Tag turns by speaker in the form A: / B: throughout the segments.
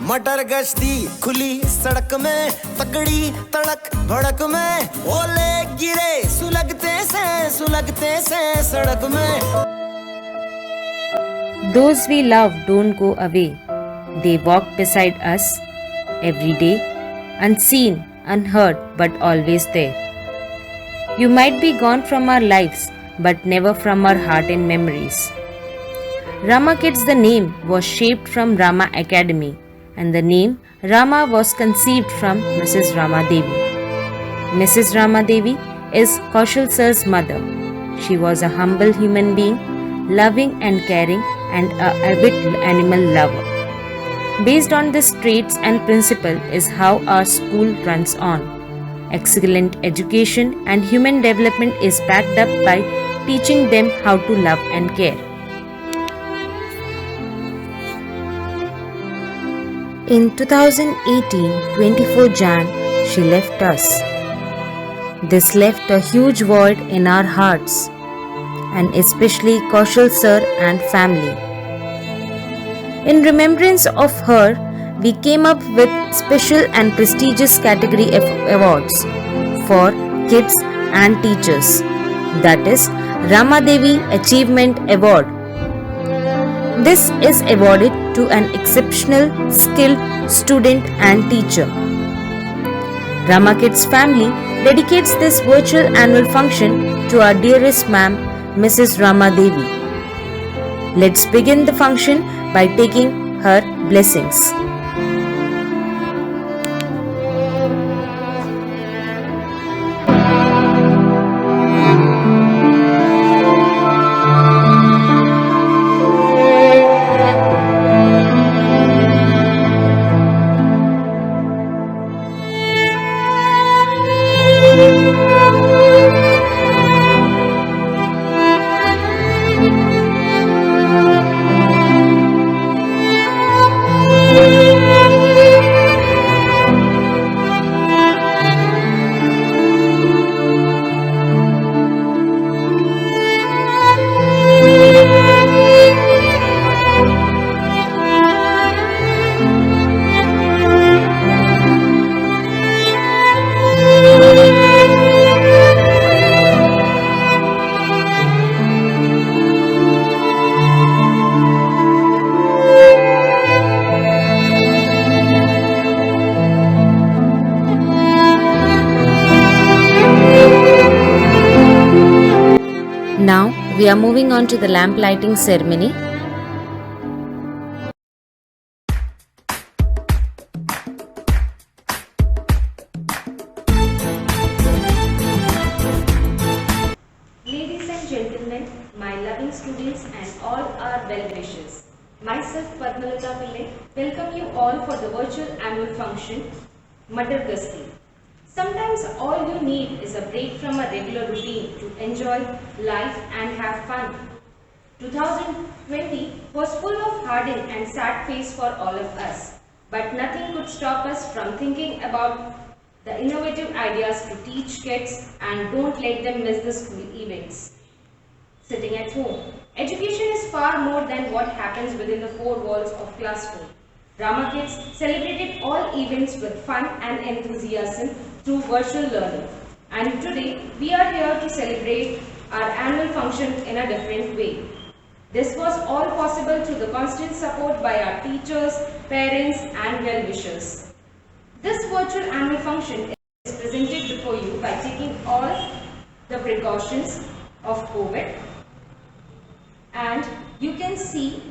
A: मटर गश्ती खुली सड़क में, तगड़ी तड़क भड़क में, ओले गिरे सुलगते से सड़क में।
B: Those we love don't go away. They walk beside us every day, unseen, unheard, but always there. You might be gone from our lives, but never from our heart and memories. Rama Kids, the name, was shaped from Rama Academy, and the name Rama was conceived from Mrs. Rama Devi. Mrs. Rama Devi is Kaushal sir's mother. She was a humble human being, loving and caring, and an avid animal lover. Based on these traits and principle is how our school runs on. Excellent education and human development is backed up by teaching them how to love and care. In 2018, 24 Jan, she left us. This left a huge void in our hearts, and especially Kaushal sir and family. In remembrance of her, we came up with special and prestigious category awards for kids and teachers. That is Rama Devi Achievement Award. This is awarded to an exceptional, skilled student and teacher. Rama Kids family dedicates this virtual annual function to our dearest ma'am, Mrs. Rama Devi. Let's begin the function by taking her blessings. Now we are moving on to the lamp lighting ceremony.
C: Ladies and gentlemen, my loving students and all our well-wishers, myself Padmalata Pillai welcome you all for the virtual annual function, Madar Gasti. Sometimes all you need is a break from a regular routine to enjoy life and have fun. 2020 was full of hardened and sad phase for all of us, but nothing could stop us from thinking about the innovative ideas to teach kids and don't let them miss the school events. Sitting at home. Education is far more than what happens within the four walls of classroom. Rama Kids celebrated all events with fun and enthusiasm through virtual learning. And today we are here to celebrate our annual function in a different way. This was all possible through the constant support by our teachers, parents and well-wishers. This virtual annual function is presented before you by taking all the precautions of COVID, and you can see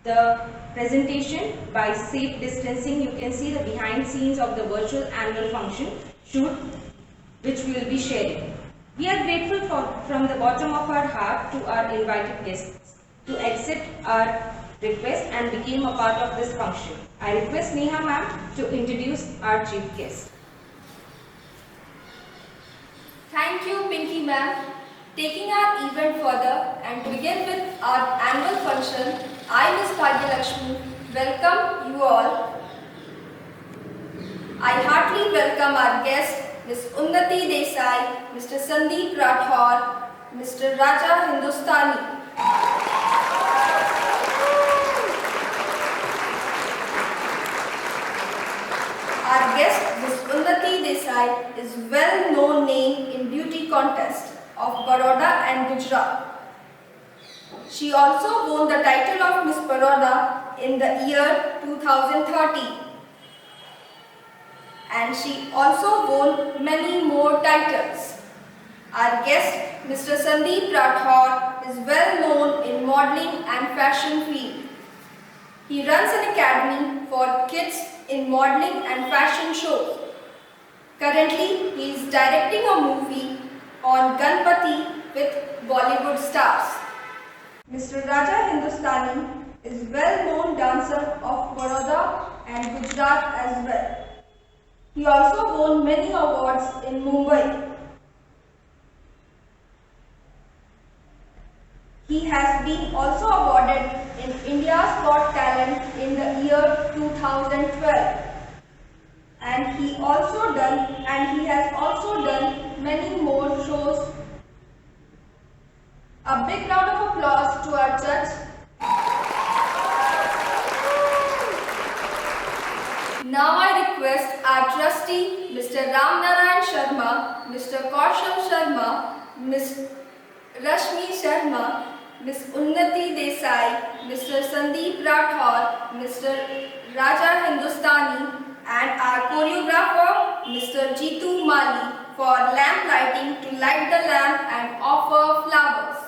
C: the presentation by safe distancing. You can see the behind scenes of the virtual annual function shoot which we will be sharing. We are grateful from the bottom of our heart to our invited guests to accept our request and became a part of this function. I request Neha ma'am to introduce our chief guest.
D: Thank you, Pinky ma'am. Taking our event further and to begin with our annual function, I, Ms. Bhagya Lakshmi, welcome you all. I heartily welcome our guests, Ms. Unnati Desai, Mr. Sandeep Rathore, Mr. Raja Hindustani. Our guest, Ms. Unnati Desai, is well-known name in beauty contest of Baroda and Gujarat. She also won the title of Miss Baroda in the year 2013. And she also won many more titles. Our guest, Mr. Sandeep Rathore, is well known in modeling and fashion field. He runs an academy for kids in modeling and fashion shows. Currently, he is directing a movie on Ganpati with Bollywood stars. Mr. Raja Hindustani is well-known dancer of Baroda and Gujarat as well. He also won many awards in Mumbai. He has been also awarded in India's Got Talent in the year 2012. And he has also done many more shows. A big round of applause to our judge. Now I request our trustee, Mr. Ram Narayan Sharma, Mr. Kaushal Sharma, Ms. Rashmi Sharma, Ms. Unnati Desai, Mr. Sandeep Rathore, Mr. Raja Hindustani, and our choreographer, Mr. Jitu Mali, for lamp lighting to light the lamp and offer flowers.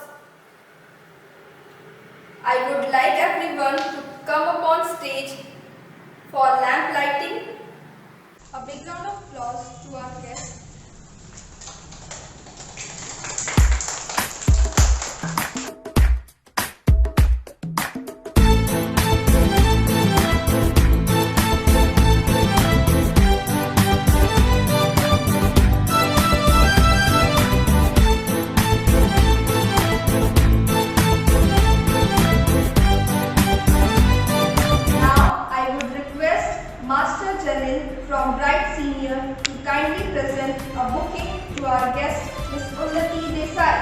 D: I would like everyone to come upon stage for lamp lighting. A big round of applause to our guests. From Bright Senior to kindly present a bouquet to our guest, Ms. Unnati Desai.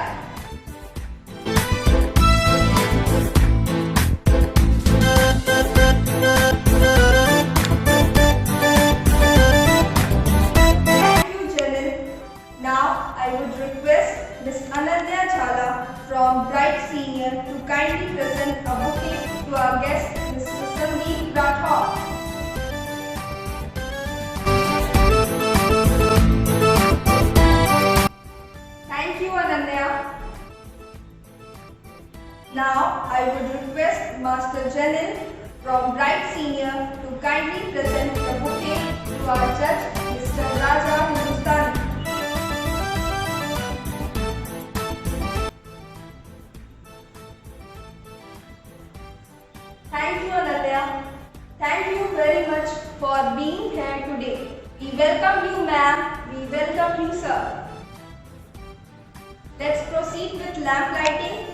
D: Thank you, Jalil. Now I would request Ms. Anandya Jhala from Bright Senior to kindly present a bouquet to our guest, Mr. Sandeep Rathore. Thank you, Ananya. Now, I would request Master Janil from Bright Senior to kindly present the bouquet to our judge, Mr. Raja Hindustani. Thank you, Ananya. Thank you very much for being here today. We welcome you, ma'am. We welcome you, sir. Let's proceed with lamp lighting.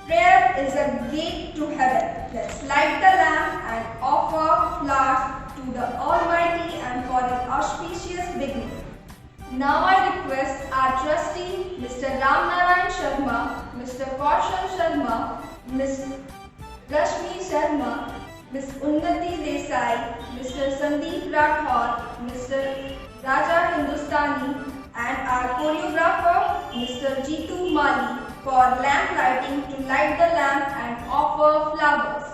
D: Prayer is a gate to heaven. Let's light the lamp and offer flowers to the Almighty and for an auspicious beginning. Now I request our trustee, Mr. Ram Narayan Sharma, Mr. Kaushal Sharma, Ms. Rashmi Sharma, Ms. Unnati Desai, Mr. Sandeep Rathore, Mr. Raja Hindustani, and our choreographer, Mr. Jitu Mali, for lamp lighting to light the lamp and offer flowers.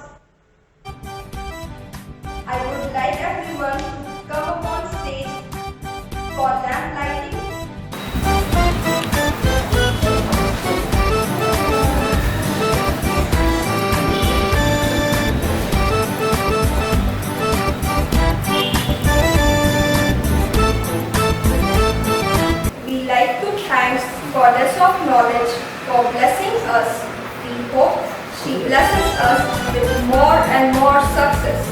D: I would like everyone to come upon stage for lamp lighting. We like to thank Goddess of Knowledge for blessing us. We hope she blesses us with more and more success.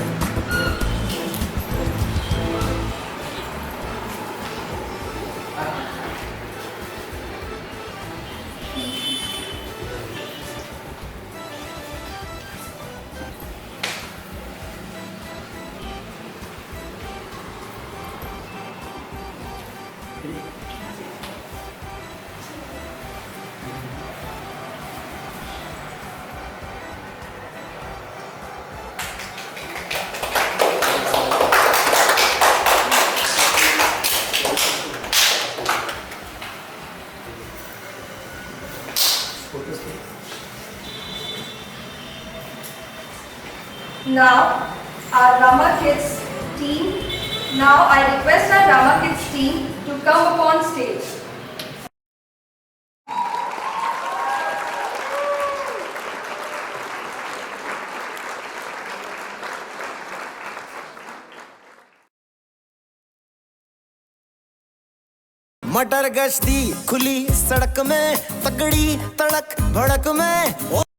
D: Now, our Rama Kids team. Now, I request our Rama Kids team to come upon stage.
A: मटर गश्ती खुली सड़क में, तगड़ी तड़क भड़क में।